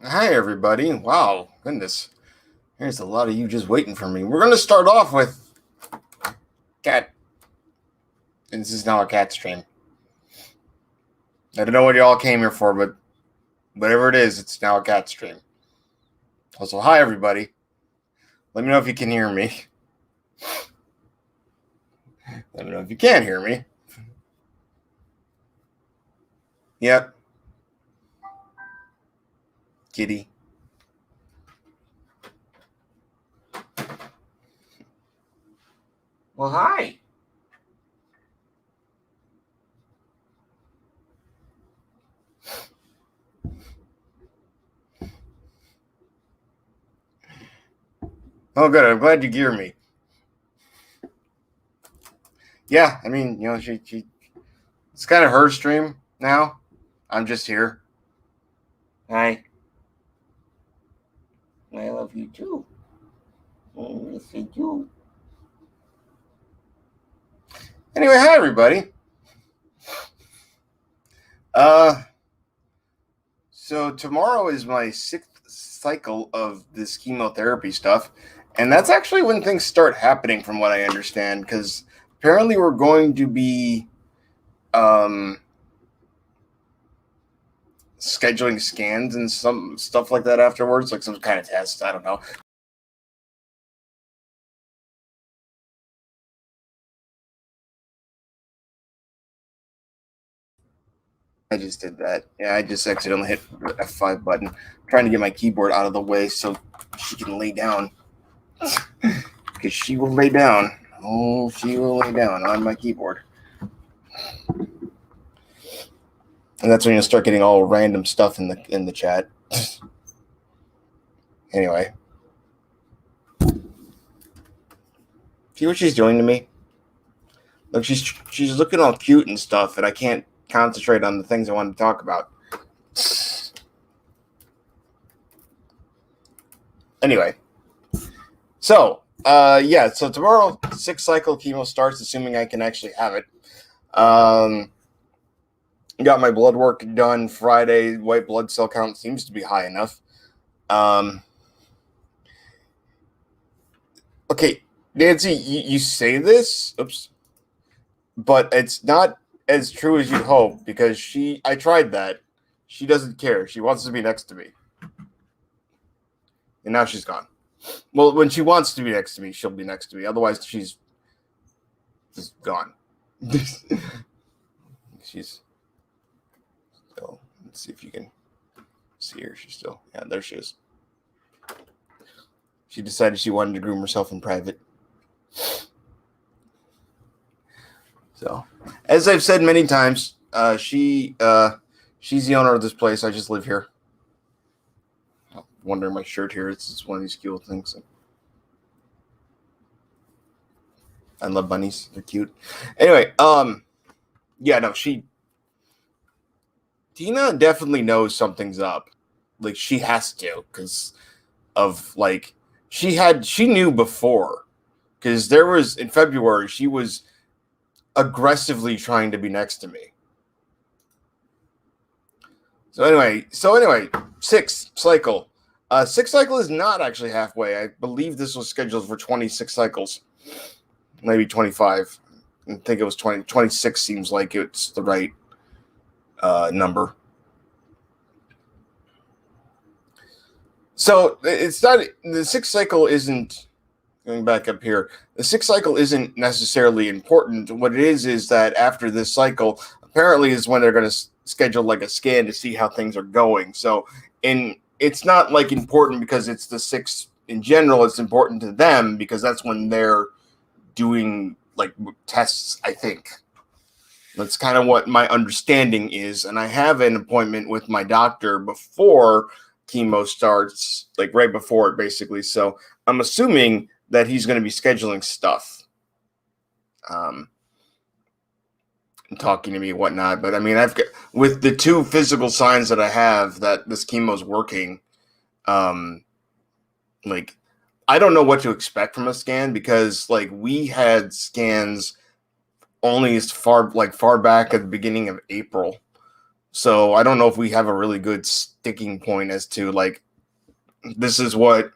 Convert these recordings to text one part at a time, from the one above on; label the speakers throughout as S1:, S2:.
S1: Hi, everybody. Wow, goodness. There's a lot of you just waiting for me. We're going to start off with cat. And this is now a cat stream. I don't know what y'all came here for, but whatever it is, it's now a cat stream. Also, hi, everybody. Let me know if you can hear me. Let me know if you can hear me. Yep. Kitty. Well, hi. Oh, good. I'm glad you hear me. Yeah, I mean, she it's kind of her stream now. I'm just here. Hi. I love you too. Yes, I do. Anyway, hi everybody. So tomorrow is my 6th cycle of this chemotherapy stuff, and that's actually when things start happening, from what I understand. Because apparently we're going to be scheduling scans and some stuff like that afterwards, like some kind of test. I don't know. I just did that. Yeah, I just accidentally hit the F5 button, trying to get my keyboard out of the way so she can lay down. Because she will lay down. Oh, she will lay down on my keyboard. And that's when you start getting all random stuff in the chat. Anyway. See what she's doing to me? Look, she's looking all cute and stuff, and I can't concentrate on the things I want to talk about. Anyway. So tomorrow 6th cycle chemo starts, assuming I can actually have it. Got my blood work done Friday. White blood cell count seems to be high enough. Okay, Nancy, you say this, but it's not as true as you'd hope, because I tried that. She doesn't care. She wants to be next to me. And now she's gone. Well, when she wants to be next to me, she'll be next to me. Otherwise, she's just gone. She's still. Let's see if you can see her. She's still. Yeah, there she is. She decided she wanted to groom herself in private. So, as I've said many times, she's the owner of this place. I just live here. I'm wondering my shirt here. It's one of these cute things. I love bunnies. They're cute. Anyway, yeah, no, Tina definitely knows something's up. Like, she has to, because of, like, she knew before, because there was, in February, she was aggressively trying to be next to me. So anyway, 6th cycle. 6th cycle is not actually halfway. I believe this was scheduled for 26 cycles. Maybe 25. I think it was 20. 26 seems like it's the right number. So it's not, the 6th cycle isn't, going back up here, the 6th cycle isn't necessarily important. What it is that after this cycle, apparently is when they're going to schedule like a scan to see how things are going. So it's not like important because it's the 6th in general. It's important to them because that's when they're doing like tests, I think. That's kind of what my understanding is. And I have an appointment with my doctor before chemo starts, like right before it, basically. So I'm assuming that he's going to be scheduling stuff, and talking to me and whatnot. But I mean, I've got, with the 2 physical signs that I have that this chemo's working, like, I don't know what to expect from a scan, because like we had scans only as far back at the beginning of April. So I don't know if we have a really good sticking point as to like this is what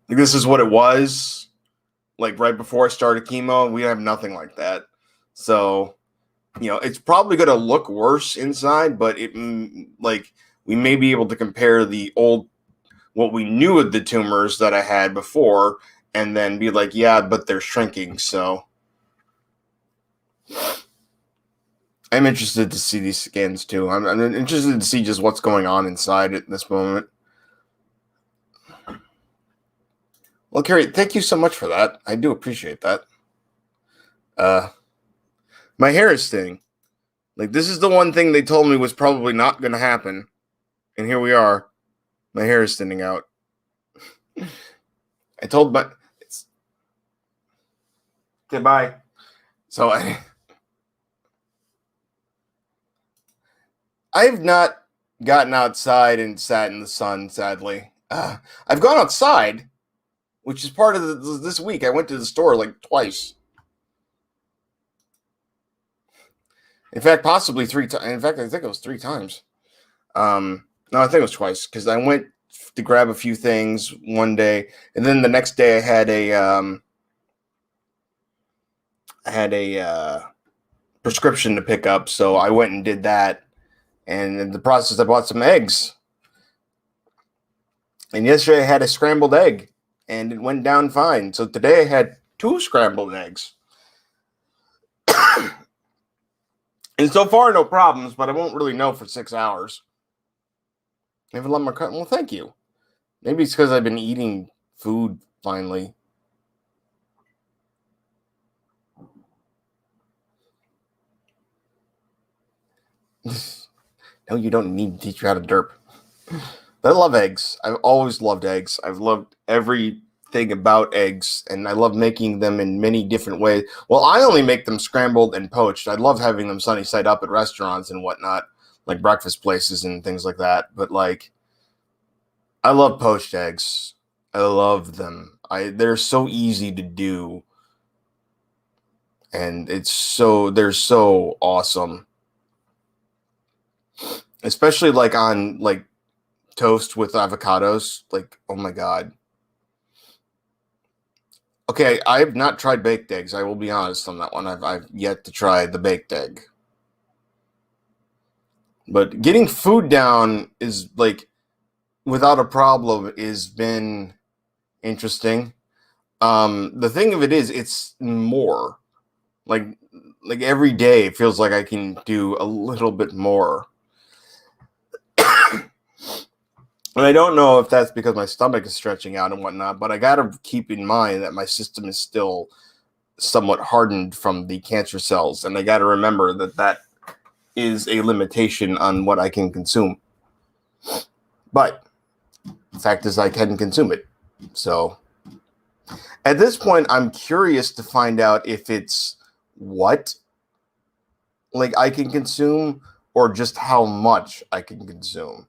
S1: it was like right before I started chemo. We have nothing like that. So it's probably going to look worse inside, but like we may be able to compare the old what we knew of the tumors that I had before, and then be like, yeah, but they're shrinking. So I'm interested to see these scans too. I'm interested to see just what's going on inside at this moment. Well, Carrie, thank you so much for that. I do appreciate that. My hair is thinning. Like, this is the one thing they told me was probably not going to happen. And here we are. My hair is thinning out. I told my... Goodbye. So I've not gotten outside and sat in the sun, sadly. I've gone outside, which is part of this week. I went to the store like twice. In fact, possibly 3 times. In fact, I think it was 3 times. No, I think it was twice because I went to grab a few things one day, and then the next day I had a prescription to pick up, so I went and did that. And in the process, I bought some eggs. And yesterday I had a scrambled egg, and it went down fine. So today I had 2 scrambled eggs. And so far, no problems, but I won't really know for 6 hours. I have a lot more cut. Well, thank you. Maybe it's because I've been eating food finally. No, you don't need to teach you how to derp. But I love eggs. I've always loved eggs. I've loved everything about eggs, and I love making them in many different ways. Well, I only make them scrambled and poached. I love having them sunny side up at restaurants and whatnot, like breakfast places and things like that. But like, I love poached eggs. I love them. They're so easy to do, and they're so awesome. Especially like on like toast with avocados. Like, oh my god. Okay, I have not tried baked eggs. I will be honest on that one. I've yet to try the baked egg. But getting food down is like without a problem has been interesting. The thing of it is, it's more like every day it feels like I can do a little bit more. And I don't know if that's because my stomach is stretching out and whatnot, but I got to keep in mind that my system is still somewhat hardened from the cancer cells. And I got to remember that is a limitation on what I can consume. But the fact is I can consume it. So at this point, I'm curious to find out if it's what like I can consume or just how much I can consume.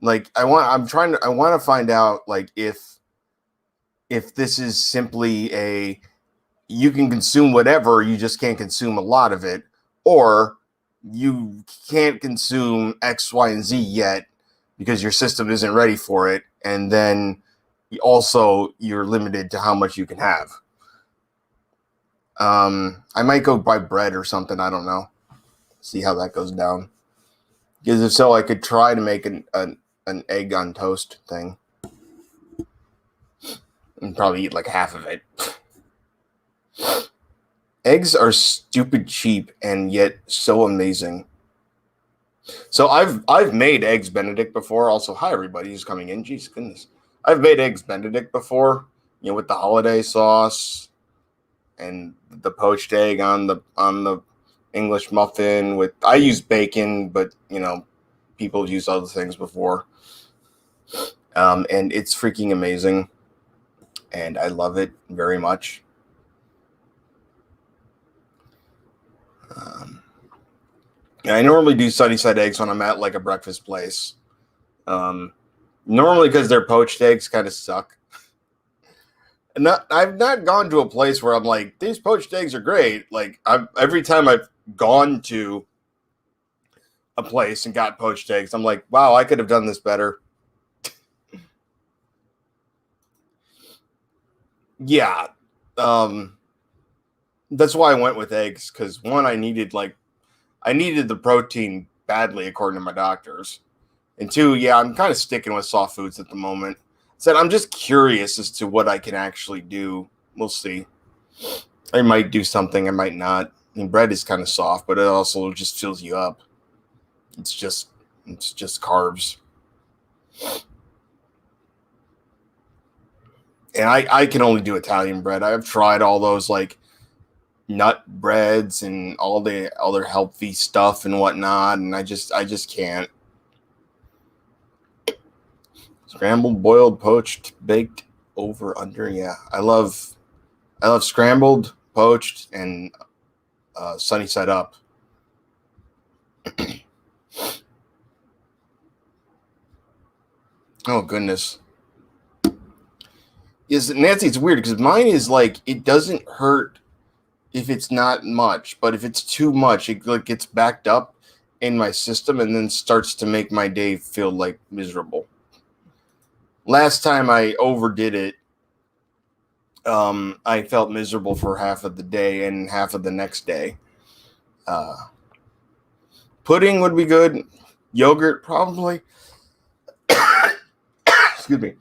S1: Like I want to find out like if this is simply you can consume whatever, you just can't consume a lot of it, or you can't consume X, Y, and Z yet because your system isn't ready for it, and then you're limited to how much you can have. I might go buy bread or something. I don't know. See how that goes down. Because if so, I could try to make an egg on toast thing and probably eat like half of it. Eggs are stupid cheap and yet so amazing. So I've made eggs Benedict before. Also, hi everybody who's coming in. Jeez, goodness, I've made eggs Benedict before. With the holiday sauce and the poached egg on the English muffin. I use bacon, but people have used other things before. And it's freaking amazing, and I love it very much. I normally do sunny side eggs when I'm at like a breakfast place. Normally because their poached eggs kind of suck. And I've not gone to a place where I'm like, these poached eggs are great. Like every time I've gone to a place and got poached eggs. I'm like, wow, I could have done this better. Yeah. Um, that's why I went with eggs, because one, I needed the protein badly according to my doctors. And two, yeah, I'm kind of sticking with soft foods at the moment. Said I'm just curious as to what I can actually do. We'll see. I might do something, I might not. I mean, bread is kind of soft, but it also just fills you up. It's just carbs. And I can only do Italian bread. I've tried all those like nut breads and all the other healthy stuff and whatnot, and I just can't. Scrambled, boiled, poached, baked, over, under. Yeah, I love scrambled, poached, and sunny side up. Oh goodness. Is Nancy? It's weird because mine is like it doesn't hurt if it's not much, but if it's too much, it like gets backed up in my system and then starts to make my day feel like miserable. Last time I overdid it, I felt miserable for half of the day and half of the next day. Uh, Pudding would be good. Yogurt probably. Excuse me.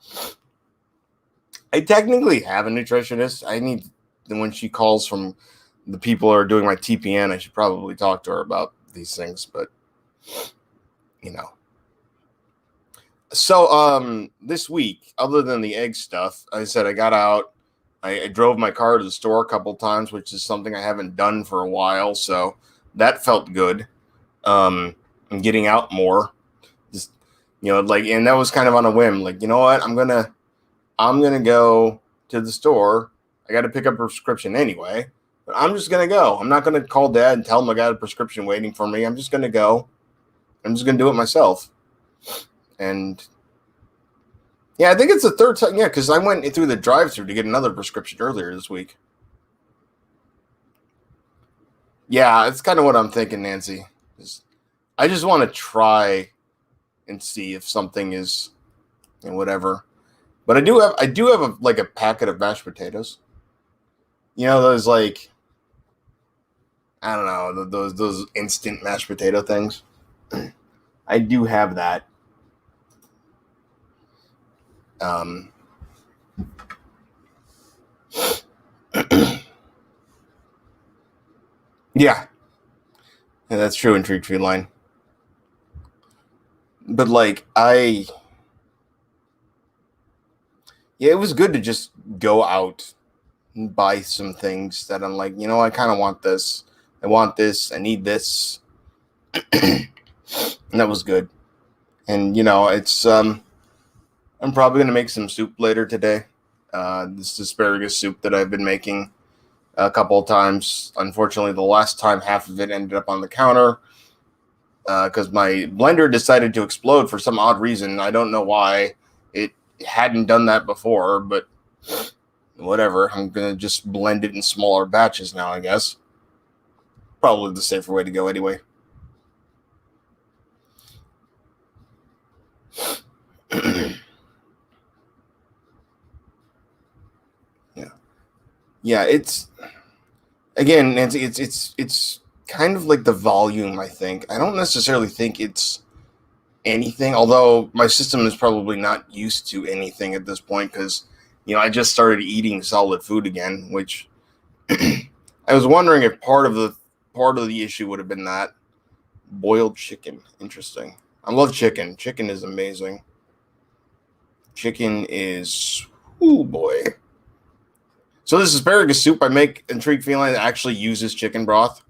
S1: I technically have a nutritionist. I need when she calls from the people who are doing my TPN, I should probably talk to her about these things, but you know. So this week, other than the egg stuff, I said I got out. I drove my car to the store a couple times, which is something I haven't done for a while, so that felt good. I'm getting out more. Just like, and that was kind of on a whim. Like, you know what? I'm gonna go to the store. I got to pick up a prescription anyway, but I'm just gonna go. I'm not gonna call Dad and tell him I got a prescription waiting for me. I'm just gonna go. I'm just gonna do it myself. And yeah, I think it's the third time. Yeah, because I went through the drive-thru to get another prescription earlier this week. Yeah, it's kind of what I'm thinking, Nancy. I just want to try and see if something is whatever. But I do have a packet of mashed potatoes. Those like I don't know those instant mashed potato things. I do have that. Yeah, that's true in Treat Line. But it was good to just go out and buy some things that I'm like, I kind of want this. I want this. I need this. And that was good. And, it's, I'm probably going to make some soup later today. This asparagus soup that I've been making a couple of times. Unfortunately, the last time half of it ended up on the counter because my blender decided to explode for some odd reason. I don't know why. It hadn't done that before, but whatever. I'm going to just blend it in smaller batches now, I guess. Probably the safer way to go anyway. Yeah, it's again, Nancy, it's kind of like the volume, I think. I don't necessarily think it's anything, although my system is probably not used to anything at this point because I just started eating solid food again, which I was wondering if part of the issue would have been that boiled chicken. Interesting. I love chicken. Chicken is amazing. Chicken is oh boy. So this asparagus soup I make in Treat Feline actually uses chicken broth.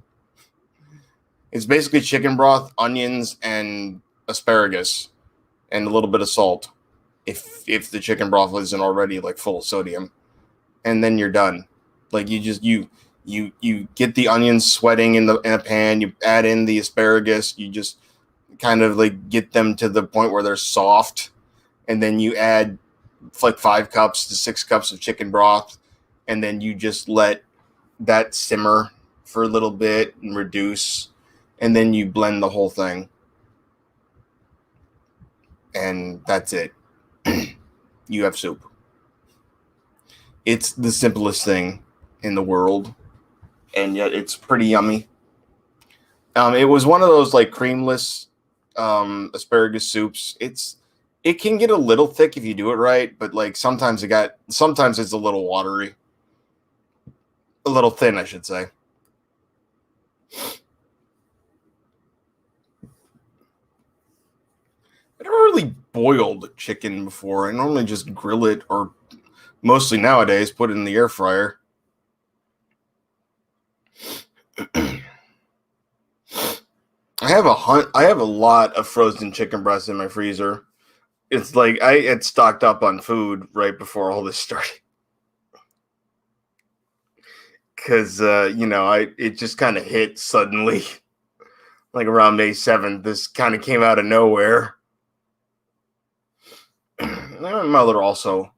S1: It's basically chicken broth, onions, and asparagus, and a little bit of salt. If the chicken broth isn't already like full of sodium, and then you're done. Like you get the onions sweating in a pan. You add in the asparagus. You just kind of like get them to the point where they're soft, and then you add like 5 cups to 6 cups of chicken broth. And then you just let that simmer for a little bit and reduce. And then you blend the whole thing. and that's it. You have soup. It's the simplest thing in the world, and yet it's pretty yummy. It was one of those like creamless asparagus soups. It can get a little thick if you do it right, but like sometimes it's a little watery, a little thin, I should say. I never really boiled chicken before. I normally just grill it, or mostly nowadays put it in the air fryer. I have a lot of frozen chicken breasts in my freezer. It's like I had stocked up on food right before all this started. Because it just kind of hit suddenly, like around May 7th. This kind of came out of nowhere. My mother also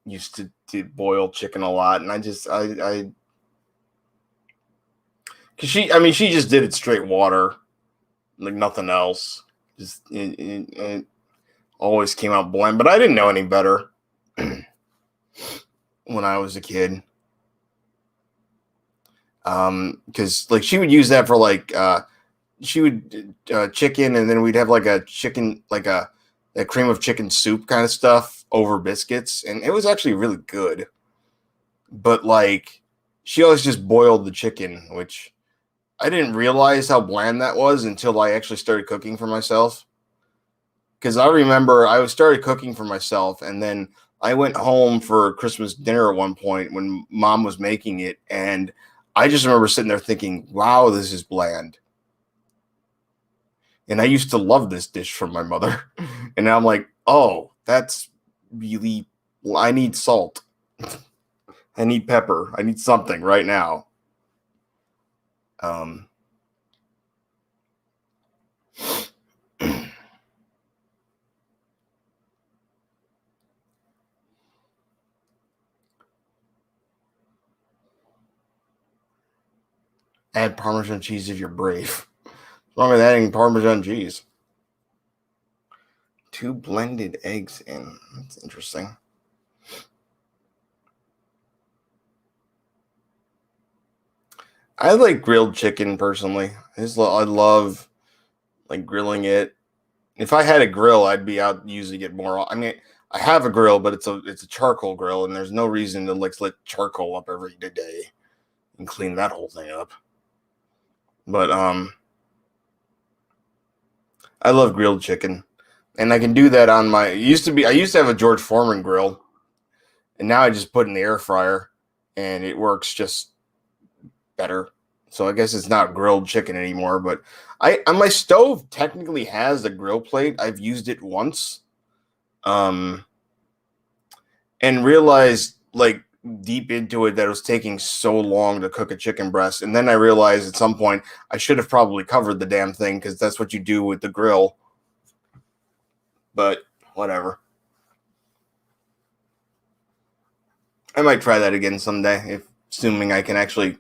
S1: used to boil chicken a lot, and because she just did it straight water, like nothing else. Just it always came out bland, but I didn't know any better when I was a kid. Because like she would use that for like she would chicken, and then we'd have like a chicken, like a cream of chicken soup kind of stuff over biscuits, and it was actually really good. But like she always just boiled the chicken, which I didn't realize how bland that was until I actually started cooking for myself. Because I remember I started cooking for myself, and then I went home for Christmas dinner at one point when mom was making it, and I just remember sitting there thinking, wow, this is bland. And I used to love this dish from my mother. And now I'm like, oh, that's really, I need salt. I need pepper. I need something right now. Add Parmesan cheese if you're brave. What's wrong with adding Parmesan cheese? 2 blended eggs in. That's interesting. I like grilled chicken personally. I love like grilling it. If I had a grill, I'd be out using it more. I mean, I have a grill, but it's a charcoal grill, and there's no reason to like lit charcoal up every day and clean that whole thing up. But I love grilled chicken, and I can do that on my. I used to have a George Foreman grill, and now I just put it in the air fryer, and it works just better. So I guess it's not grilled chicken anymore. But on my stove technically has a grill plate. I've used it once, and realized like deep into it that it was taking so long to cook a chicken breast. And then I realized at some point I should have probably covered the damn thing, because that's what you do with the grill. But whatever. I might try that again someday, assuming I can actually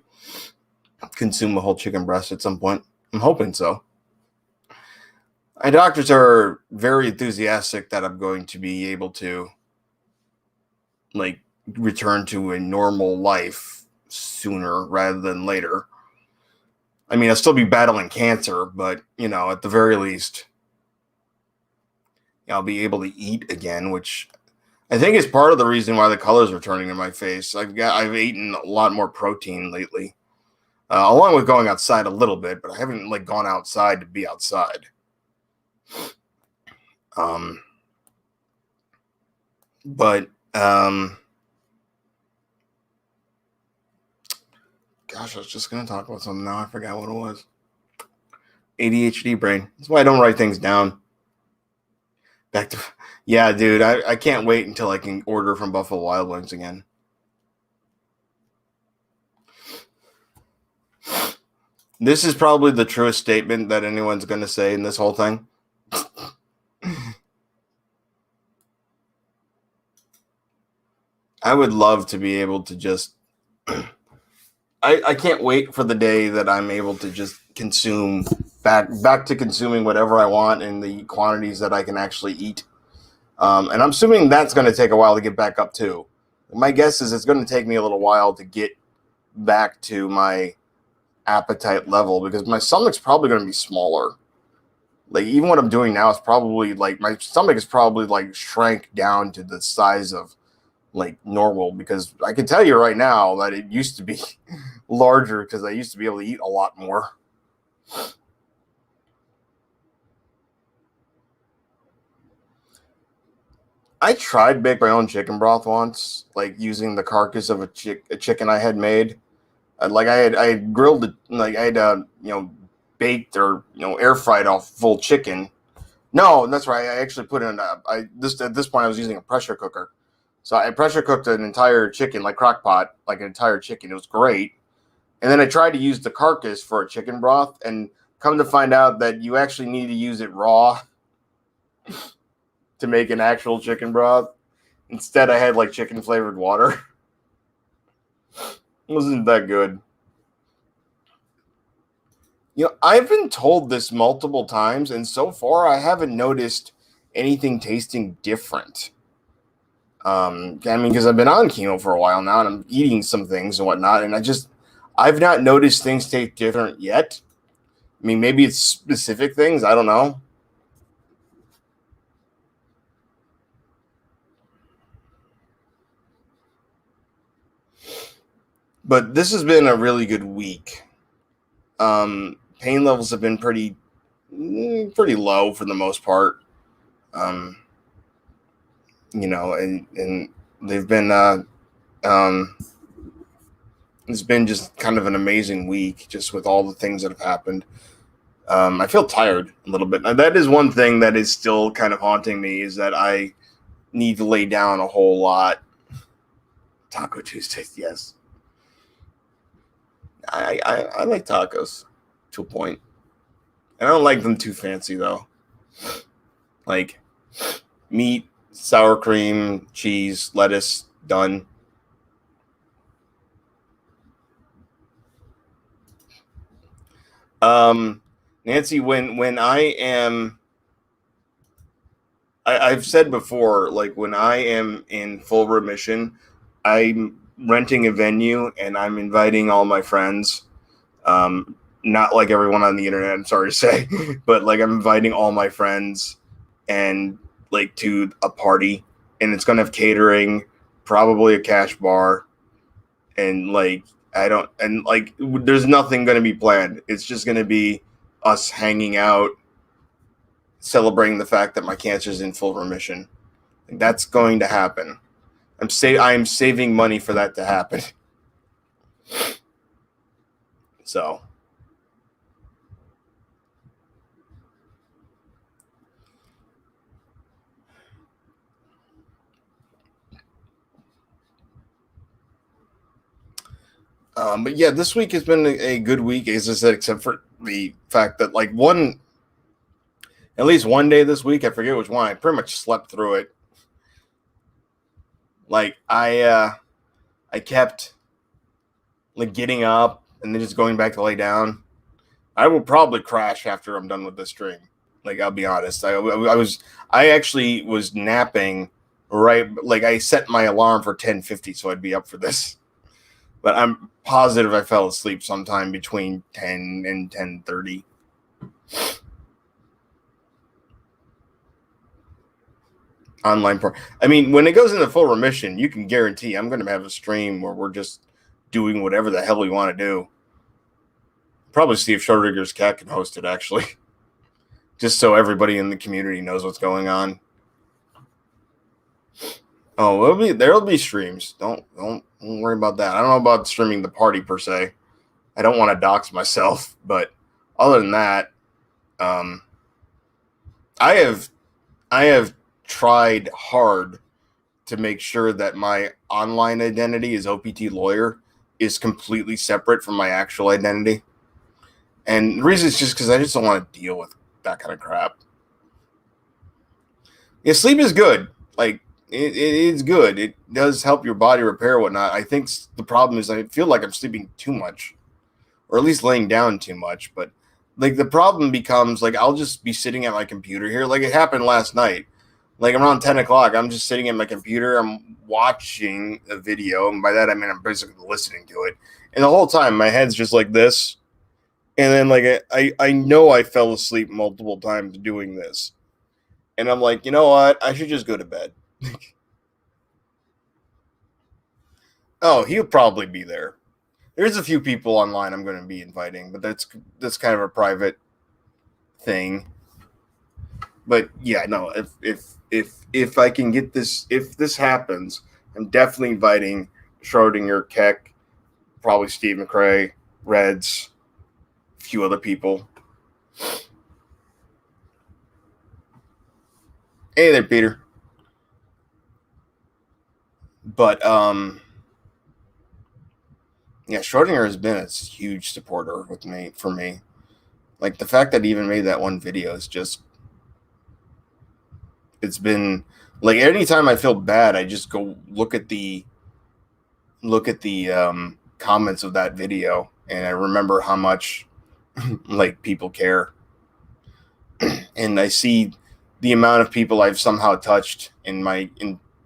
S1: consume a whole chicken breast at some point. I'm hoping so. My doctors are very enthusiastic that I'm going to be able to like return to a normal life sooner rather than later. I mean, I'll still be battling cancer, but at the very least, I'll be able to eat again, which I think is part of the reason why the color's returning to my face. I've eaten a lot more protein lately, along with going outside a little bit, but I haven't like gone outside to be outside. But gosh, I was just going to talk about something now. I forgot what it was. ADHD brain. That's why I don't write things down. Yeah, dude, I can't wait until I can order from Buffalo Wild Wings again. This is probably the truest statement that anyone's going to say in this whole thing. I would love to be able to just I can't wait for the day that I'm able to just consume back to consuming whatever I want in the quantities that I can actually eat. And I'm assuming that's going to take a while to get back up too. My guess is it's going to take me a little while to get back to my appetite level because my stomach's probably going to be smaller. Like even what I'm doing now is probably like my stomach is probably like shrank down to the size of like normal because I can tell you right now that it used to be larger because I used to be able to eat a lot more. I tried to make my own chicken broth once, like using the carcass of a chicken I had made. I had grilled it, like I had baked or air fried off full chicken. No, that's right. I actually put in at this point I was using a pressure cooker, so I pressure cooked an entire chicken like crock pot, like an entire chicken. It was great, and then I tried to use the carcass for a chicken broth, and come to find out that you actually need to use it raw to make an actual chicken broth. Instead, I had like chicken flavored water. It wasn't that good. I've been told this multiple times, and so far I haven't noticed anything tasting different. I mean, because I've been on chemo for a while now, and I'm eating some things and whatnot, and I've not noticed things taste different yet. I mean, maybe it's specific things. I don't know. But this has been a really good week. Pain levels have been pretty low for the most part. Um, and they've been um, it's been just kind of an amazing week, just with all the things that have happened. I feel tired a little bit. That is one thing that is still kind of haunting me is that I need to lay down a whole lot. Taco Tuesday, yes. I like tacos to a point. I don't like them too fancy though. Like meat, sour cream, cheese, lettuce, done. Nancy, when I've said before, like when I am in full remission, I'm renting a venue and I'm inviting all my friends. Not like everyone on the internet, I'm sorry to say, but like I'm inviting all my friends and like to a party, and it's gonna have catering, probably a cash bar, and like I don't and like there's nothing gonna be planned. It's just gonna be us hanging out, celebrating the fact that my cancer is in full remission. That's going to happen. I'm saving money for that to happen. So but yeah, this week has been a good week, as I said, except for the fact that like at least one day this week, I forget which one, I pretty much slept through it. Like I kept like getting up and then just going back to lay down. I will probably crash after I'm done with this stream. Like I'll be honest, I actually was napping right. Like I set my alarm for 10:50, so I'd be up for this. But I'm positive I fell asleep sometime between 10 and 10:30. Online part. I mean, when it goes into full remission, you can guarantee I'm going to have a stream where we're just doing whatever the hell we want to do. Probably see if Schrodinger's cat can host it, actually, just so everybody in the community knows what's going on. Oh, there'll be streams. Don't worry about that. I don't know about streaming the party per se. I don't want to dox myself, but other than that, I have tried hard to make sure that my online identity as OPT lawyer is completely separate from my actual identity. And the reason is just because I just don't want to deal with that kind of crap. Yeah, sleep is good. Like, it is good. It does help your body repair and whatnot. I think the problem is I feel like I'm sleeping too much, or at least laying down too much. But like the problem becomes like I'll just be sitting at my computer here. Like it happened last night. Like around 10 o'clock, I'm just sitting at my computer. I'm watching a video. And by that, I mean, I'm basically listening to it. And the whole time, my head's just like this. And then, like, I know I fell asleep multiple times doing this. And I'm like, you know what? I should just go to bed. Oh, he'll probably be there. There's a few people online I'm going to be inviting, but that's kind of a private thing. But yeah, no, if I can get this, if this happens, I'm definitely inviting Schrodinger, Keck, probably Steve McRae, Reds, a few other people. Hey there, Peter. But yeah, Schrodinger has been a huge supporter with me for me. Like the fact that he even made that one video is just, it's been like anytime I feel bad, I just go look at the comments of that video, and I remember how much like people care, and I see the amount of people I've somehow touched in my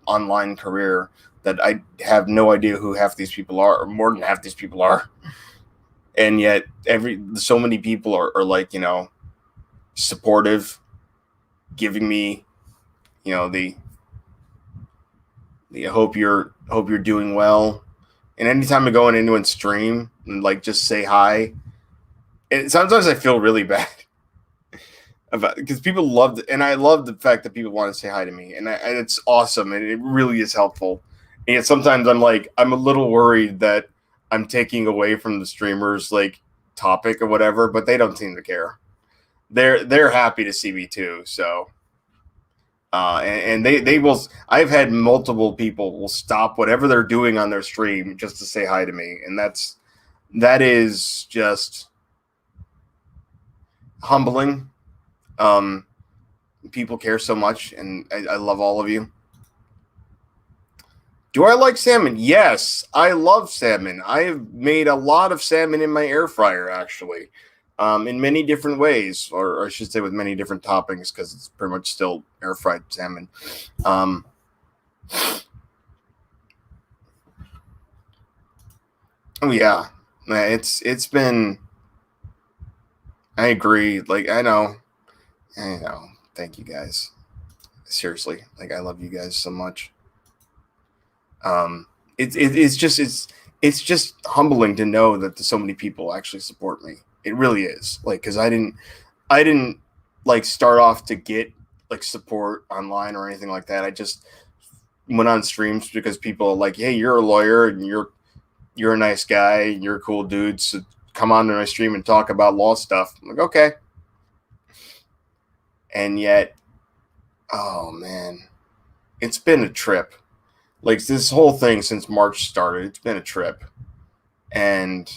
S1: online career that I have no idea who half these people are, or more than half these people are, and yet so many people are like, you know, supportive, giving me, you know, the hope you're doing well. And anytime I go on into a stream and like just say hi, and sometimes I feel really bad about, because people love it, and I love the fact that people want to say hi to me, and it's awesome, and it really is helpful. And yet sometimes I'm a little worried that I'm taking away from the streamers like topic or whatever, but they don't seem to care. They're happy to see me too, so. And they will. I've had multiple people will stop whatever they're doing on their stream just to say hi to me, and that is just humbling. People care so much, and I love all of you. Do I like salmon? Yes, I love salmon. I have made a lot of salmon in my air fryer, actually, in many different ways, or I should say with many different toppings, because it's pretty much still air fried salmon. Oh yeah, it's been. I agree. Like I know. Thank you guys. Seriously, like I love you guys so much. Um, it's just humbling to know that so many people actually support me. It really is. Like, because I didn't like start off to get like support online or anything like that. I just went on streams because people are like, hey, you're a lawyer and you're a nice guy and you're a cool dude, so come on to my stream and talk about law stuff. I'm like, okay. And yet, oh man, it's been a trip. Like this whole thing since March started, it's been a trip, and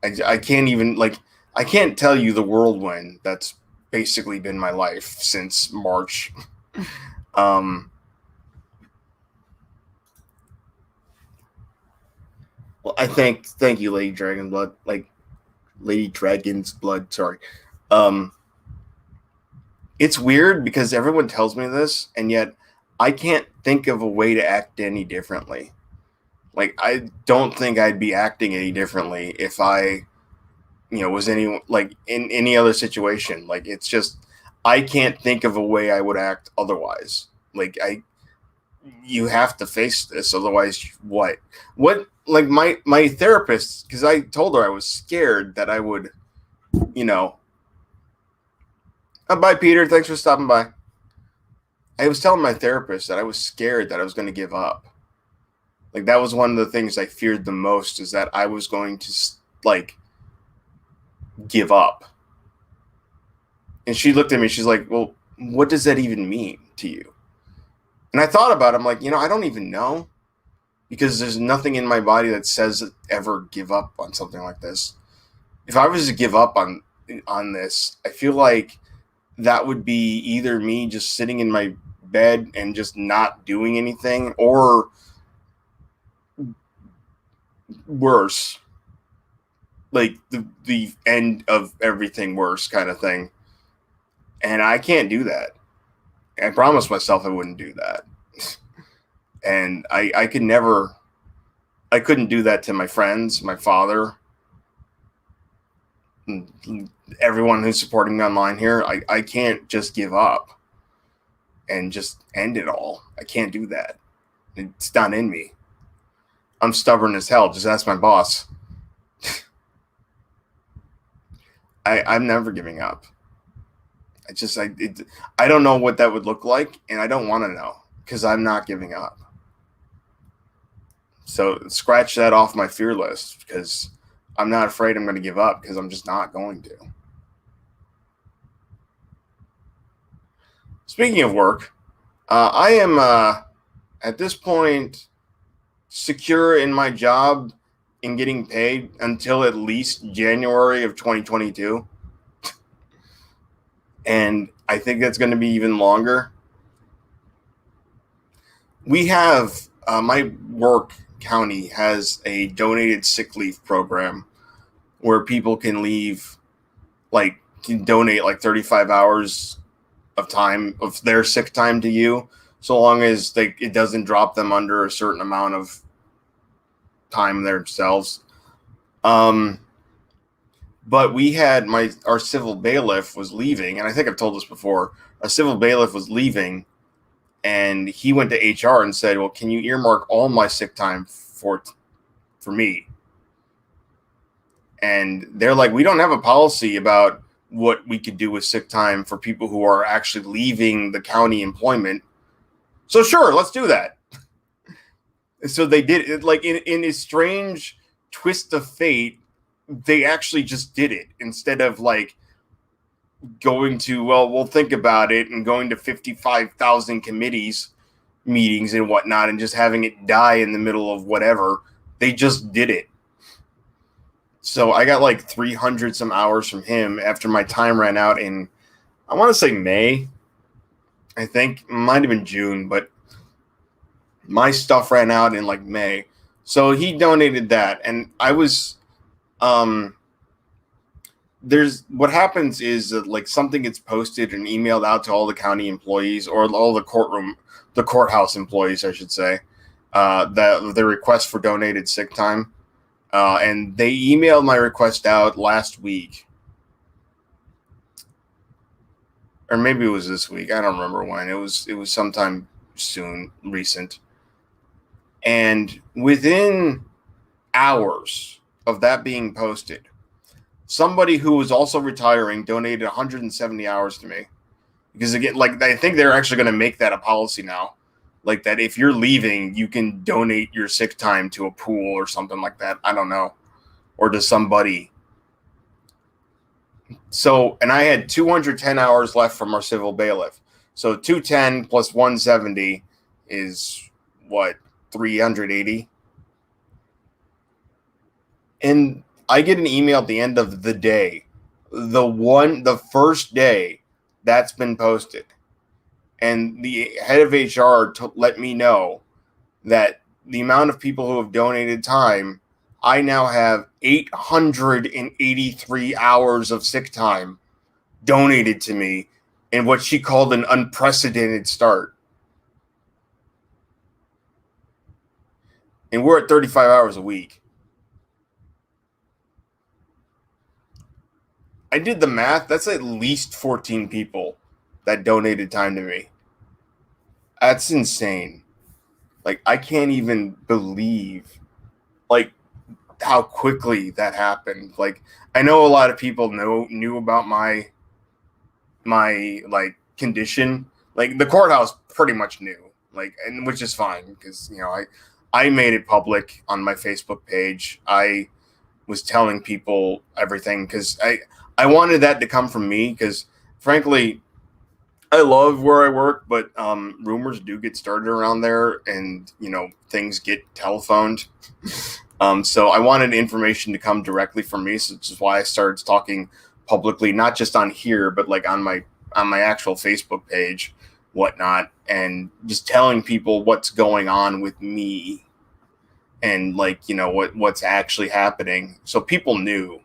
S1: I can't even like I can't tell you the whirlwind that's basically been my life since March. Um, well, I thank you, Lady Dragon Blood, like Lady Dragon's Blood. Sorry. Um, it's weird because everyone tells me this, and yet I can't think of a way to act any differently. Like I don't think I'd be acting any differently if I, was any like in any other situation. Like it's just I can't think of a way I would act otherwise. Like you have to face this, otherwise what? What like my therapist, because I told her I was scared that I would, you know. Oh, bye, Peter. Thanks for stopping by. I was telling my therapist that I was scared that I was going to give up. Like that was one of the things I feared the most, is that I was going to like give up. And she looked at me. She's like, "Well, what does that even mean to you?" And I thought about it. I'm like, I don't even know, because there's nothing in my body that says ever give up on something like this. If I was to give up on this, I feel like that would be either me just sitting in my bed and just not doing anything, or worse, like the end of everything worse kind of thing. And I can't do that. I promised myself I wouldn't do that. And I couldn't do that to my friends, my father, everyone who's supporting me online here. I can't just give up and just end it all. I can't do that. It's not in me. I'm stubborn as hell. Just ask my boss. I'm never giving up. I don't know what that would look like, and I don't want to know because I'm not giving up. So scratch that off my fear list because I'm not afraid I'm going to give up because I'm just not going to. Speaking of work, I am at this point secure in my job and getting paid until at least January of 2022. And I think that's going to be even longer. We have, my work county has a donated sick leave program where people can leave, can donate 35 hours of time of their sick time to you, so long as it doesn't drop them under a certain amount of time themselves. But we had our civil bailiff was leaving, and I think I've told this before. Our civil bailiff was leaving, and he went to HR and said, "Well, can you earmark all my sick time for me?" And they're like, "We don't have a policy about what we could do with sick time for people who are actually leaving the county employment. So sure, let's do that." So they did it, in a strange twist of fate. They actually just did it instead of going to, well, we'll think about it, and going to 55,000 committees meetings and whatnot and just having it die in the middle of whatever. They just did it. So I got 300 some hours from him after my time ran out in, I want to say May. I think it might have been June, but my stuff ran out in May. So he donated that, and I was there's what happens is that something gets posted and emailed out to all the county employees, or all the courthouse employees, I should say, that the request for donated sick time. And they emailed my request out last week, or maybe it was this week. I don't remember when. It was sometime recent. And within hours of that being posted, somebody who was also retiring donated 170 hours to me. Because again, I think they're actually going to make that a policy now. That if you're leaving, you can donate your sick time to a pool or something like that. I don't know. Or to somebody. So, and I had 210 hours left from our civil bailiff. So 210 plus 170 is what, 380? And I get an email at the end of the day, the first day that's been posted. And the head of HR let me know that the amount of people who have donated time, I now have 883 hours of sick time donated to me in what she called an unprecedented start. And we're at 35 hours a week. I did the math. That's at least 14 people that donated time to me. That's insane. I can't even believe how quickly that happened. I know a lot of people knew about my condition. The courthouse pretty much knew, and which is fine because I made it public on my Facebook page. I was telling people everything because I wanted that to come from me because, frankly, I love where I work, but rumors do get started around there, and things get telephoned. So I wanted information to come directly from me, so which is why I started talking publicly, not just on here, but on my actual Facebook page, whatnot, and just telling people what's going on with me, and what's actually happening, so people knew.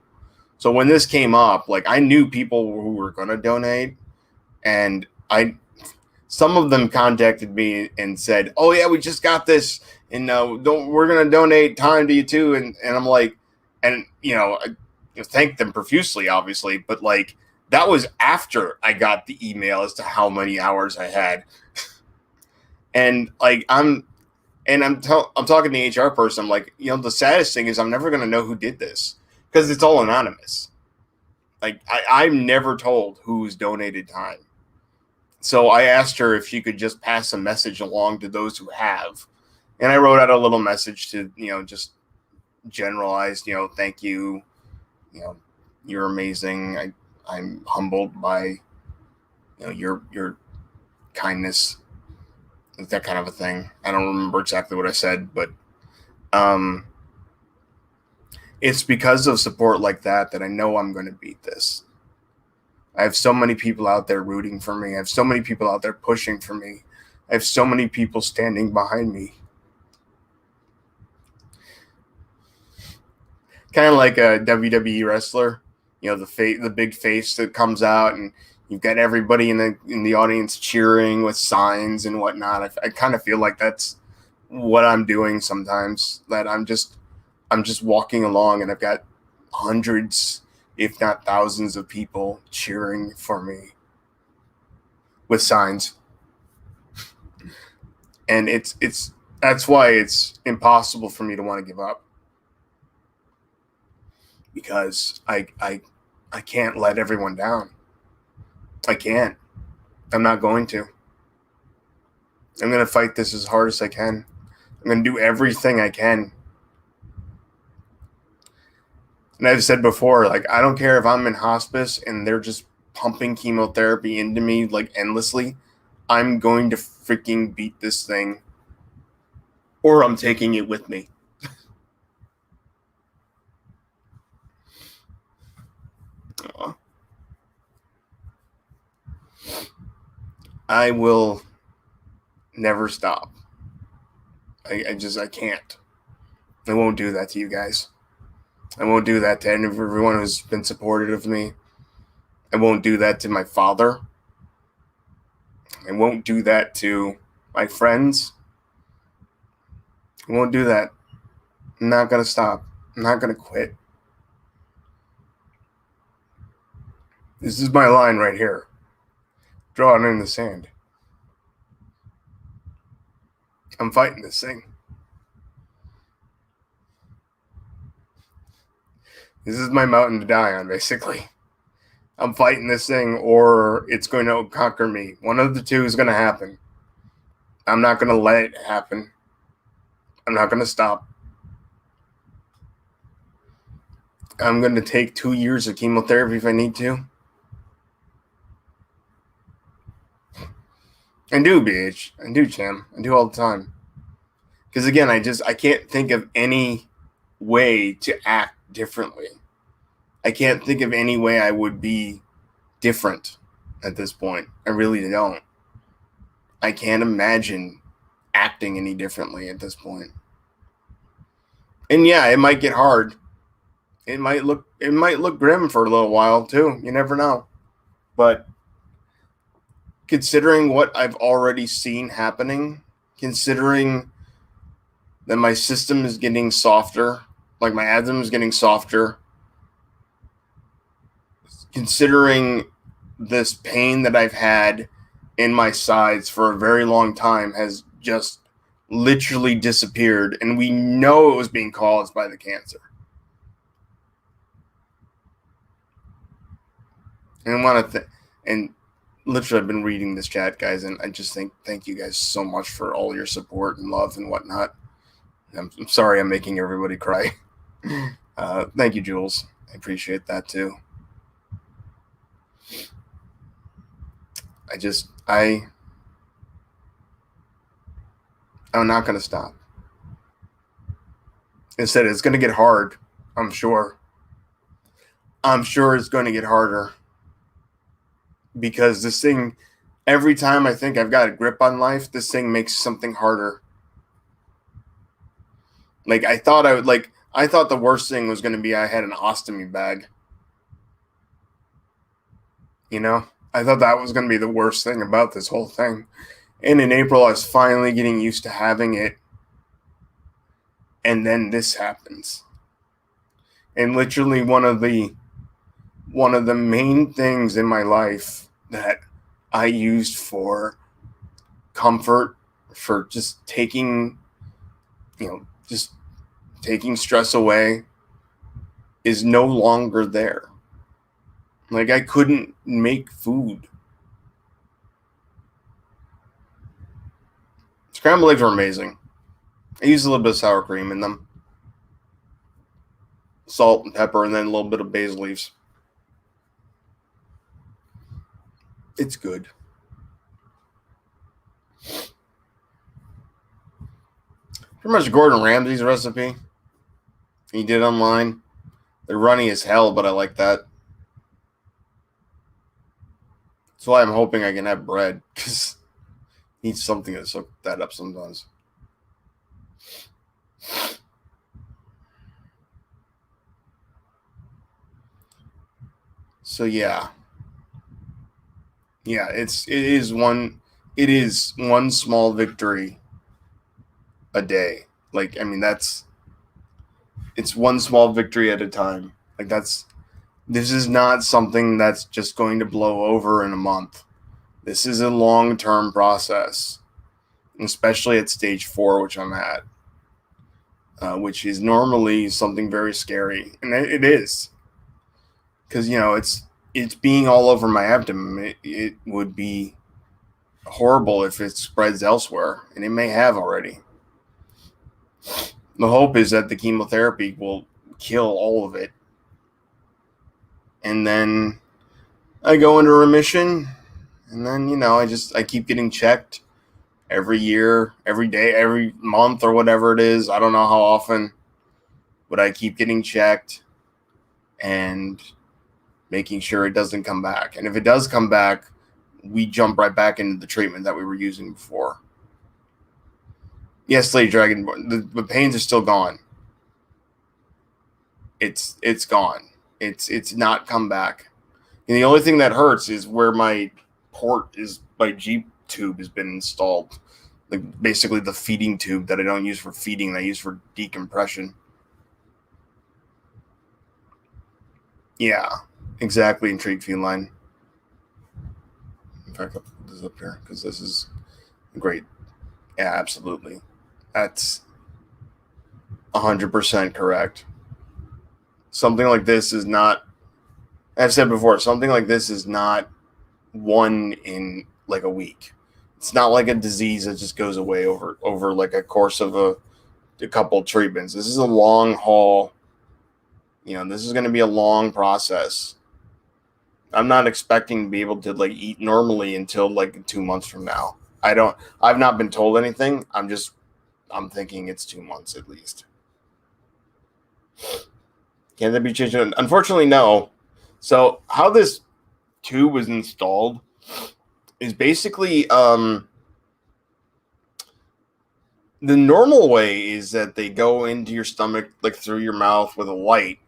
S1: So when this came up, I knew people who were going to donate, and some of them contacted me and said, "Oh yeah, we just got this, and we're gonna donate time to you too." And I'm like, and I thanked them profusely, obviously, but like that was after I got the email as to how many hours I had, and like I'm talking to the HR person. I'm like, the saddest thing is I'm never gonna know who did this because it's all anonymous. Like I'm never told who's donated time. So I asked her if she could just pass a message along to those who have. And I wrote out a little message to, just generalized, thank you, you know, you're amazing. I'm humbled by, your kindness, that kind of a thing. I don't remember exactly what I said, but um, it's because of support like that I know I'm going to beat this. I have so many people out there rooting for me. I have so many people out there pushing for me. I have so many people standing behind me. Kind of like a WWE wrestler, the big face that comes out, and you've got everybody in the audience cheering with signs and whatnot. I kind of feel like that's what I'm doing sometimes. That I'm just walking along, and I've got hundreds, if not thousands, of people cheering for me with signs, and it's that's why it's impossible for me to want to give up, because I can't let everyone down. I can't. I'm not going to. I'm going to fight this as hard as I can. I'm going to do everything I can. And I've said before, like, I don't care if I'm in hospice and they're just pumping chemotherapy into me like endlessly. I'm going to freaking beat this thing, or I'm taking it with me. I will never stop. I can't. I won't do that to you guys. I won't do that to everyone who's been supportive of me. I won't do that to my father. I won't do that to my friends. I won't do that. I'm not going to stop. I'm not going to quit. This is my line right here. Drawn in the sand. I'm fighting this thing. This is my mountain to die on, basically. I'm fighting this thing, or it's going to conquer me. One of the two is going to happen. I'm not going to let it happen. I'm not going to stop. I'm going to take 2 years of chemotherapy if I need to. I do, bitch. I do, Cham. I do all the time. Because again, I can't think of any way to act differently. I can't think of any way I would be different at this point. I really don't. I can't imagine acting any differently at this point. And yeah, it might get hard. It might look grim for a little while too. You never know. But considering what I've already seen happening, considering that my system is getting softer, like my abdomen is getting softer, considering this pain that I've had in my sides for a very long time has just literally disappeared, and we know it was being caused by the cancer. And I want to and literally I've been reading this chat, guys, and I just thank you guys so much for all your support and love and whatnot. I'm sorry I'm making everybody cry. Thank you, Jules. I appreciate that too. I'm not going to stop. Instead, it's going to get hard, I'm sure. I'm sure it's going to get harder, because this thing, every time I think I've got a grip on life, this thing makes something harder. Like I thought the worst thing was going to be I had an ostomy bag. You know? I thought that was going to be the worst thing about this whole thing. And in April, I was finally getting used to having it. And then this happens. And literally one of the main things in my life that I used for comfort, for just taking stress away, is no longer there. Like, I couldn't make food. Scrambled eggs are amazing. I use a little bit of sour cream in them, salt and pepper, and then a little bit of basil leaves. It's good. Pretty much Gordon Ramsay's recipe he did online. They're runny as hell, but I like that. That's why I'm hoping I can have bread, because I need something to soak that up sometimes. So yeah, it is one small victory a day. Like, I mean, it's one small victory at a time. Like, this is not something that's just going to blow over in a month. This is a long-term process, especially at stage 4, which I'm at, which is normally something very scary, and it is, because it's being all over my abdomen. It would be horrible if it spreads elsewhere, and it may have already. The hope is that the chemotherapy will kill all of it, and then I go into remission, and then I keep getting checked every year, every day, every month, or whatever it is. I don't know how often, but I keep getting checked and making sure it doesn't come back. And if it does come back, we jump right back into the treatment that we were using before. Yes, Lady Dragonborn, the pains are still gone. It's gone. It's not come back. And the only thing that hurts is where my G tube has been installed. Like, basically the feeding tube that I don't use for feeding, I use for decompression. Yeah, exactly. Intrigued feline. In fact, I'll put this up here because this is great. Yeah, absolutely. That's 100% correct. Something like this is not, I've said before, something like this is not one in like a week. It's not like a disease that just goes away over like a course of a couple treatments. This is a long haul. This is going to be a long process. I'm not expecting to be able to like eat normally until like 2 months from now. I've not been told anything. I'm thinking it's 2 months at least. Can that be changed? Unfortunately, no. So how this tube was installed is basically the normal way is that they go into your stomach, like through your mouth with a light,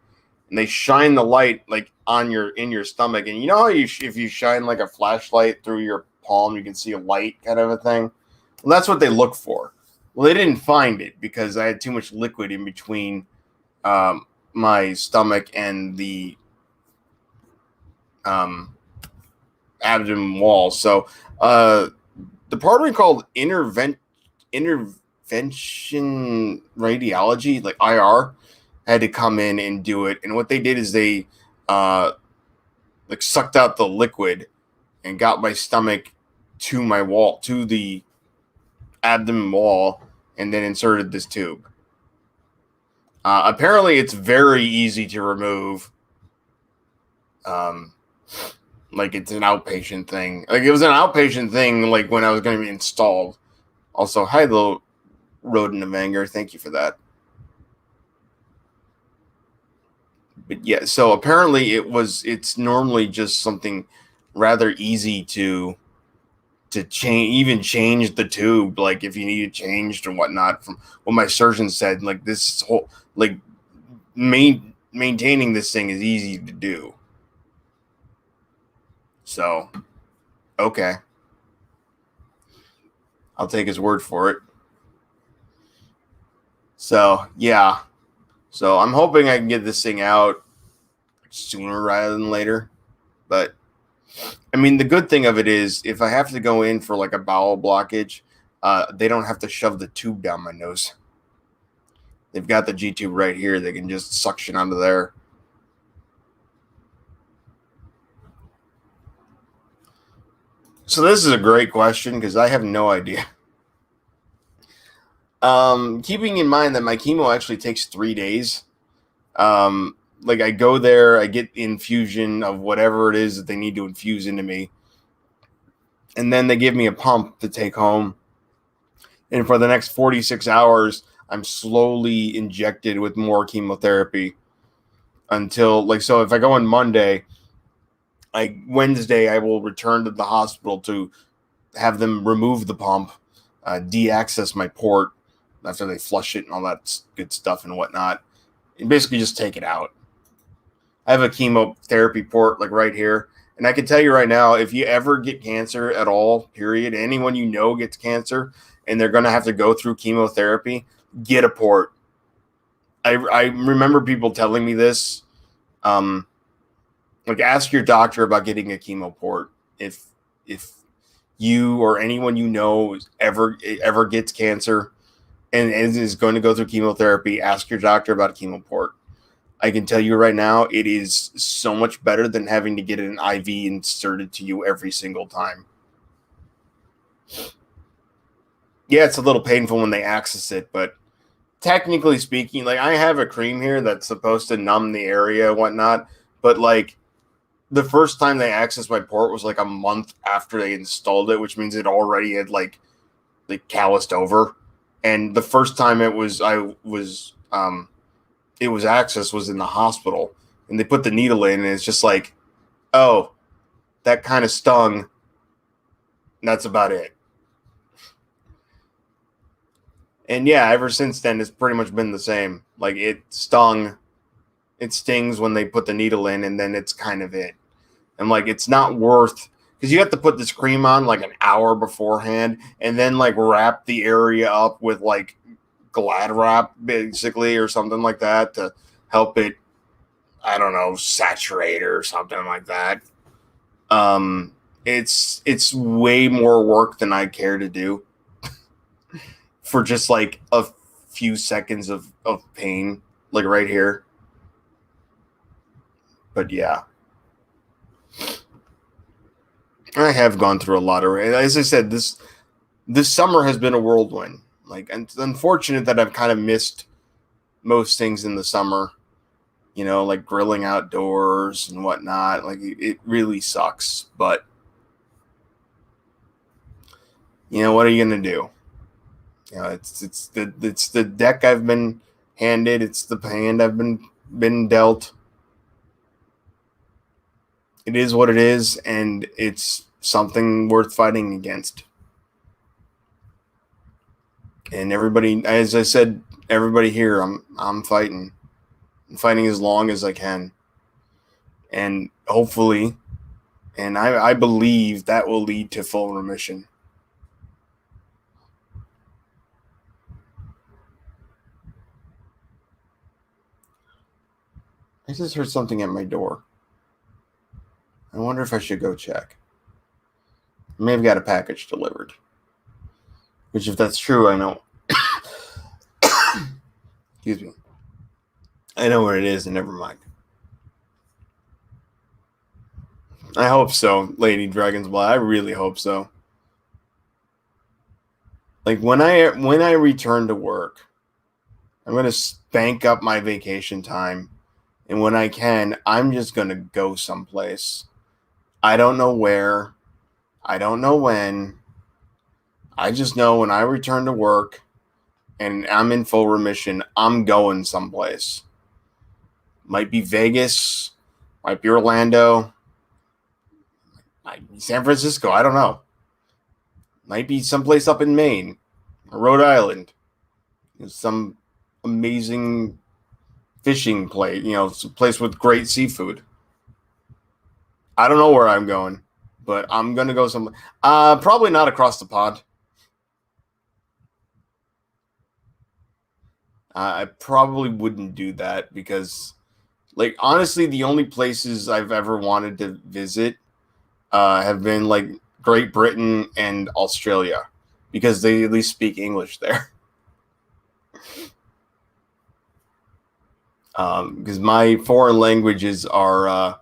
S1: and they shine the light like in your stomach. And you know how if you shine like a flashlight through your palm, you can see a light kind of a thing. Well, that's what they look for. Well, they didn't find it because I had too much liquid in between my stomach and the abdomen wall. So the part we called intervention radiology, like IR, had to come in and do it. And what they did is they like sucked out the liquid and got my stomach to my wall, to the abdomen wall, and then inserted this tube. Apparently, it's very easy to remove. Like, it's an outpatient thing. Like, it was an outpatient thing, like, when I was going to be installed. Also, hi, little rodent of anger. Thank you for that. But yeah, so apparently it's normally just something rather easy to change the tube, like if you need it changed or whatnot. From what my surgeon said, like this whole like maintaining this thing is easy to do. So Okay. I'll take his word for it. So, yeah. So, I'm hoping I can get this thing out sooner rather than later. But, I mean, the good thing of it is if I have to go in for like a bowel blockage, they don't have to shove the tube down my nose. They've got the G tube right here. They can just suction onto there. So this is a great question because I have no idea. Keeping in mind that my chemo actually takes 3 days. Like I go there, I get the infusion of whatever it is that they need to infuse into me, and then they give me a pump to take home. And for the next 46 hours, I'm slowly injected with more chemotherapy until like so. If I go on Monday, Wednesday I will return to the hospital to have them remove the pump, de-access my port after they flush it and all that good stuff and whatnot, and basically just take it out. I have a chemotherapy port like right here, and I can tell you right now, if you ever get cancer at all, period, anyone you know gets cancer, and they're going to have to go through chemotherapy, get a port. I remember people telling me this. Like ask your doctor about getting a chemo port if you or anyone you know ever gets cancer and is going to go through chemotherapy, ask your doctor about a chemo port. I can tell you right now, it is so much better than having to get an IV inserted to you every single time. Yeah, it's a little painful when they access it, but technically speaking, like I have a cream here that's supposed to numb the area and whatnot, but like the first time they accessed my port was like a month after they installed it, which means it already had like calloused over. And the first time it was accessed was in the hospital, and they put the needle in, and it's just like, oh, that kind of stung. And that's about it. And yeah, ever since then, it's pretty much been the same. Like it stung, it stings when they put the needle in, and then it's kind of it. And like it's not worth because you have to put this cream on like an hour beforehand, and then like wrap the area up with like Glad wrap basically or something like that to help it, I don't know, saturate or something like that. It's way more work than I care to do for just like a few seconds of pain, like right here. But yeah, I have gone through a lot of, as I said, this summer has been a whirlwind. Like, and it's unfortunate that I've kind of missed most things in the summer, you know, like grilling outdoors and whatnot. Like, it really sucks. But, you know, what are you going to do? You know, it's the deck I've been handed. It's the hand I've been dealt. It is what it is, and it's something worth fighting against. And everybody, as I said, everybody here, I'm fighting. I'm fighting as long as I can. And hopefully, and I believe that will lead to full remission. I just heard something at my door. I wonder if I should go check. I may have got a package delivered. Which, if that's true, I know. Excuse me. I know where it is, and never mind. I hope so, Lady Dragon's Blood. I really hope so. Like when I return to work, I'm gonna bank up my vacation time, and when I can, I'm just gonna go someplace. I don't know where. I don't know when. I just know when I return to work and I'm in full remission, I'm going someplace. Might be Vegas, might be Orlando, might be San Francisco. I don't know. Might be someplace up in Maine or Rhode Island. Some amazing fishing place, you know, some place with great seafood. I don't know where I'm going. but I'm gonna go some. Probably not across the pond. I probably wouldn't do that because, like, honestly, the only places I've ever wanted to visit have been like Great Britain and Australia because they at least speak English there. Because my foreign languages are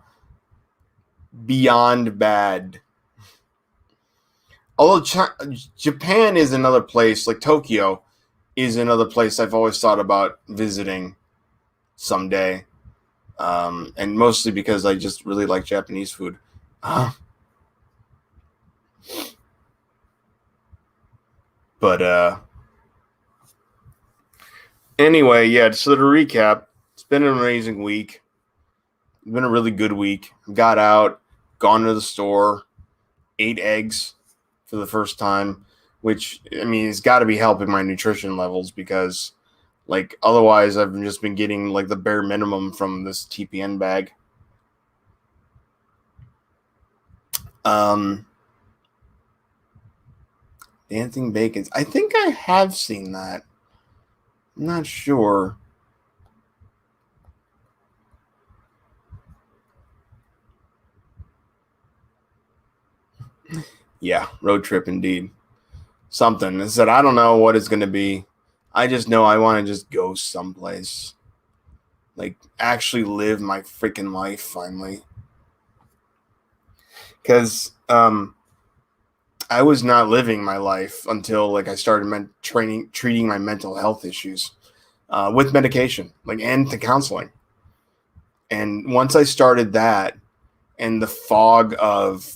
S1: beyond bad. Although Japan is another place, like Tokyo is another place I've always thought about visiting someday. And mostly because I just really like Japanese food. But anyway, yeah, so to recap, it's been an amazing week. It's been a really good week. Got out, gone to the store, ate eggs for the first time, which, I mean, it's got to be helping my nutrition levels because, like, otherwise I've just been getting, like, the bare minimum from this TPN bag. Dancing Bacons. I think I have seen that. I'm not sure. Yeah, road trip indeed. Something. I said, I don't know what it's going to be. I just know I want to just go someplace. Like, actually live my freaking life finally. Because I was not living my life until, like, I started treating my mental health issues with medication, like, and to counseling. And once I started that and the fog of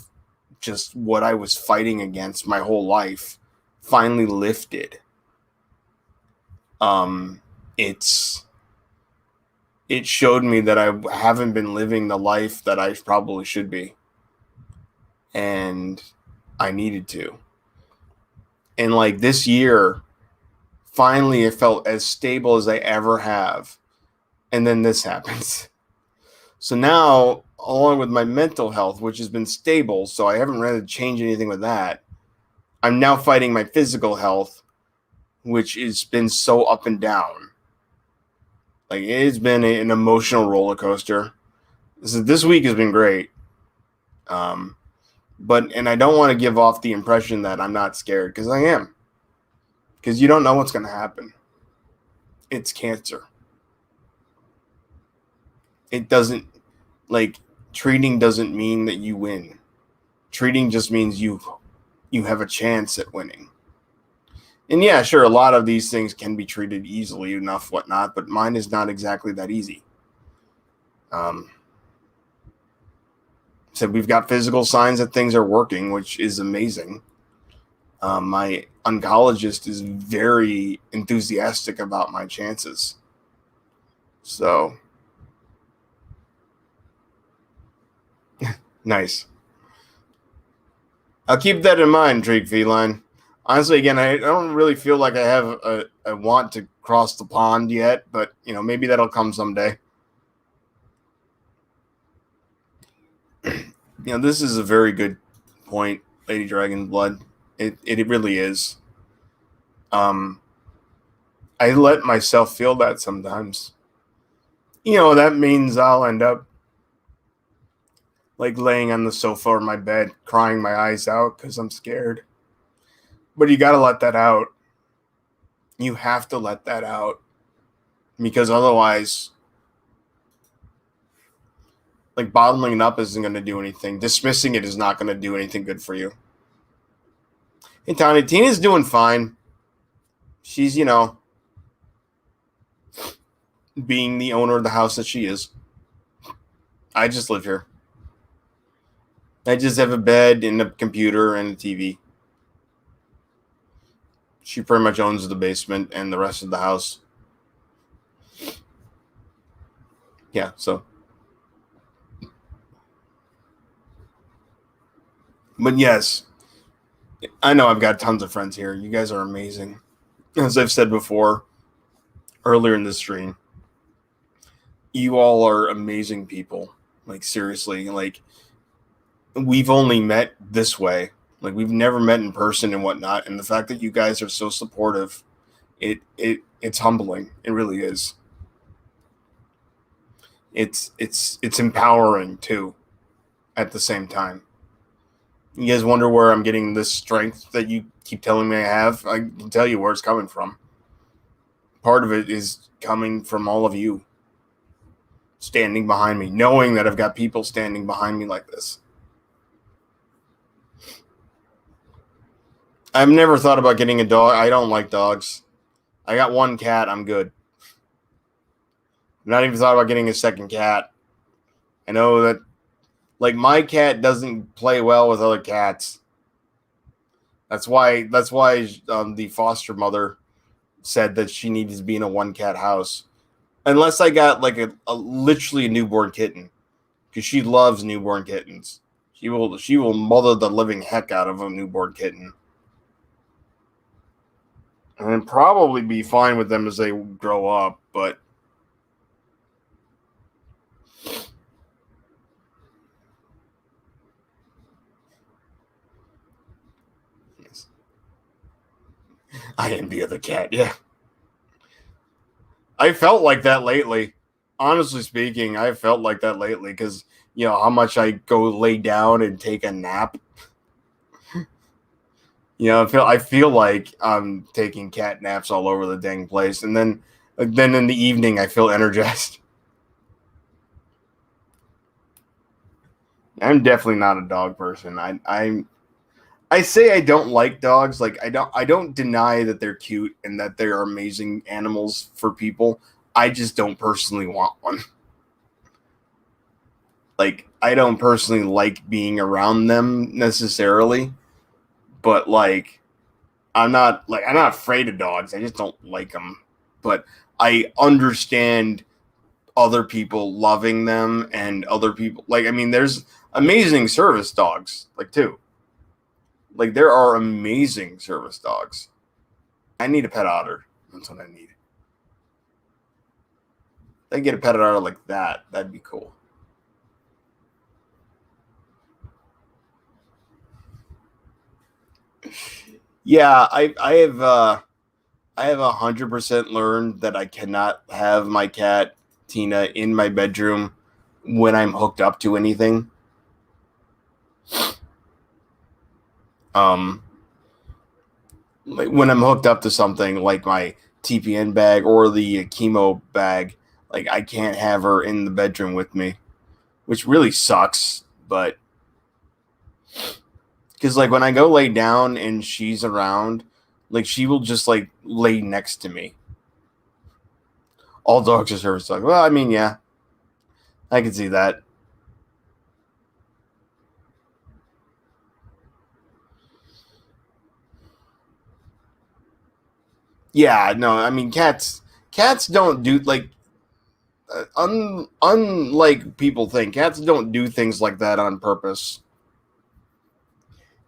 S1: just what I was fighting against my whole life finally lifted. It showed me that I haven't been living the life that I probably should be. And I needed to. And like this year, finally it felt as stable as I ever have. And then this happens. So now, along with my mental health, which has been stable, so I haven't really changed anything with that, I'm now fighting my physical health, which has been so up and down. Like, it's been an emotional roller coaster. So this week has been great. And I don't want to give off the impression that I'm not scared, because I am. Because you don't know what's going to happen. It's cancer. It doesn't, like, treating doesn't mean that you win. Treating just means you have a chance at winning. And yeah, sure, a lot of these things can be treated easily enough, whatnot, but mine is not exactly that easy. So we've got physical signs that things are working, which is amazing. My oncologist is very enthusiastic about my chances. So, nice. I'll keep that in mind, Treat Feline. Honestly, again, I don't really feel like I have a want to cross the pond yet, but, maybe that'll come someday. This is a very good point, Lady Dragon Blood. It really is. I let myself feel that sometimes. That means I'll end up like laying on the sofa or my bed, crying my eyes out because I'm scared. But you got to let that out. You have to let that out because otherwise, like, bottling it up isn't going to do anything. Dismissing it is not going to do anything good for you. Hey, Tony, Tina's doing fine. She's, being the owner of the house that she is. I just live here. I just have a bed and a computer and a TV. She pretty much owns the basement and the rest of the house. Yeah, so. But yes, I know I've got tons of friends here. You guys are amazing. As I've said before, earlier in the stream, you all are amazing people. Like, seriously, like, we've only met this way. Like we've never met in person and whatnot. And the fact that you guys are so supportive, it's humbling. It really is. It's empowering too at the same time. You guys wonder where I'm getting this strength that you keep telling me I have? I can tell you where it's coming from. Part of it is coming from all of you standing behind me, knowing that I've got people standing behind me like this. I've never thought about getting a dog. I don't like dogs. I got one cat. I'm good. Not even thought about getting a second cat. I know that, like, my cat doesn't play well with other cats. That's why. The foster mother said that she needed to be in a one cat house, unless I got like a literally a newborn kitten, because she loves newborn kittens. She will mother the living heck out of a newborn kitten, and probably be fine with them as they grow up. But yes, I am the other cat. Yeah, I felt like that lately. Honestly speaking, I felt like that lately because how much I go lay down and take a nap. I feel like I'm taking cat naps all over the dang place, and then in the evening I feel energized. I'm definitely not a dog person. I say I don't like dogs. Like I don't deny that they're cute and that they are amazing animals for people. I just don't personally want one. Like I don't personally like being around them necessarily, but like I'm not afraid of dogs. I just don't like them. But I understand other people loving them and other people like I mean there's amazing service dogs like too. Like there are amazing service dogs. I need a pet otter. That's what I need. If I get a pet otter like that, that'd be cool. Yeah, I have 100% learned that I cannot have my cat Tina in my bedroom when I'm hooked up to anything. Um, like when I'm hooked up to something like my TPN bag or the chemo bag, like I can't have her in the bedroom with me, which really sucks. But because like when I go lay down and she's around, like she will just like lay next to me. All dogs are service dogs. Well, I mean, yeah, I can see that. Yeah, no, I mean cats don't do like unlike people think. Cats don't do things like that on purpose.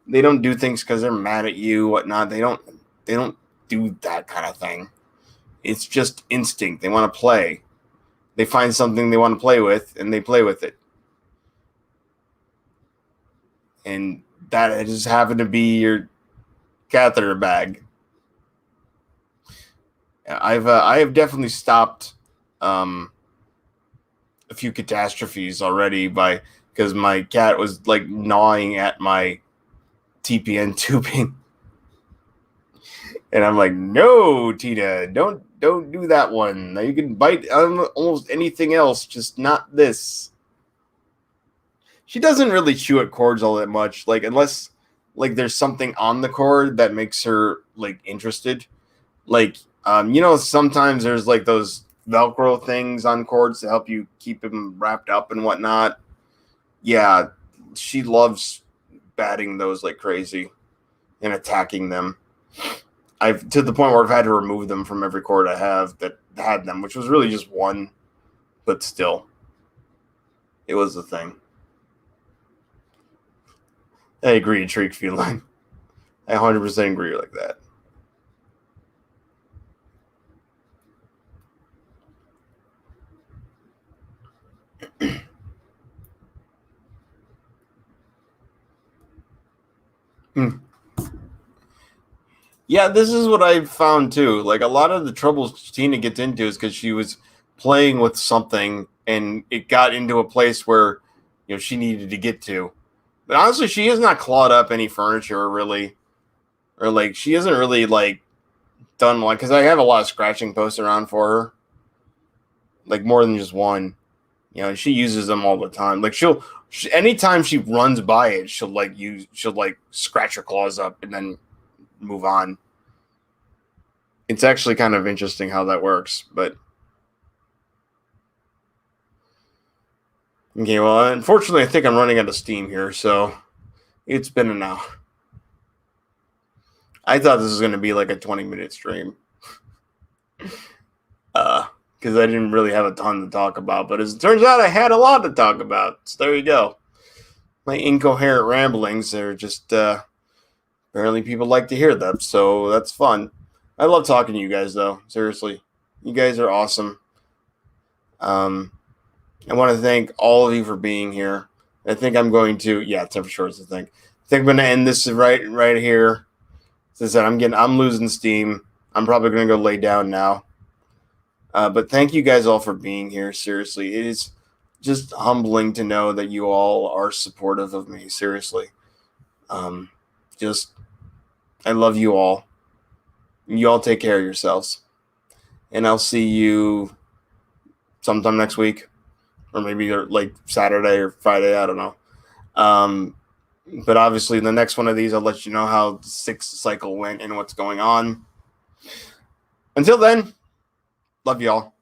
S1: They don't do things because they're mad at you, whatnot. They don't do that kind of thing. It's just instinct. They want to play. They find something they want to play with, and they play with it. And that just happened to be your catheter bag. I have definitely stopped um, a few catastrophes already by because my cat was like gnawing at my TPN tubing, and I'm like, no, Tina, don't do that one. You can bite almost anything else, just not this. She doesn't really chew at cords all that much, like unless like there's something on the cord that makes her like interested. Like sometimes there's like those Velcro things on cords to help you keep them wrapped up and whatnot. Yeah, she loves batting those like crazy and attacking them. I've to the point where I've had to remove them from every cord I have that had them, which was really just one, but still, it was a thing. I agree, Shriek feline. I 100% agree like that. Yeah, this is what I've found too. Like a lot of the troubles Tina gets into is because she was playing with something and it got into a place where she needed to get to. But honestly, she has not clawed up any furniture really, or like she hasn't really like done one because I have a lot of scratching posts around for her, like more than just one. And she uses them all the time. Like anytime she runs by it, she'll like scratch her claws up and then move on. It's actually kind of interesting how that works, but okay. Well, unfortunately, I think I'm running out of steam here, so it's been an hour. I thought this was going to be like a 20-minute stream, because I didn't really have a ton to talk about. But as it turns out, I had a lot to talk about. So there you go. My incoherent ramblings are just apparently people like to hear them, so that's fun. I love talking to you guys, though. Seriously, you guys are awesome. Um, I want to thank all of you for being here. I think I'm going to, yeah, it's never short as I think. I think I'm going to end this right here. Since I'm losing steam. I'm probably going to go lay down now. But thank you guys all for being here. Seriously, it is just humbling to know that you all are supportive of me. Seriously, um, just I love you all. You all take care of yourselves, and I'll see you sometime next week, or maybe like Saturday or Friday. I don't know. Um, but obviously, in the next one of these, I'll let you know how the 6th cycle went and what's going on. Until then, love y'all.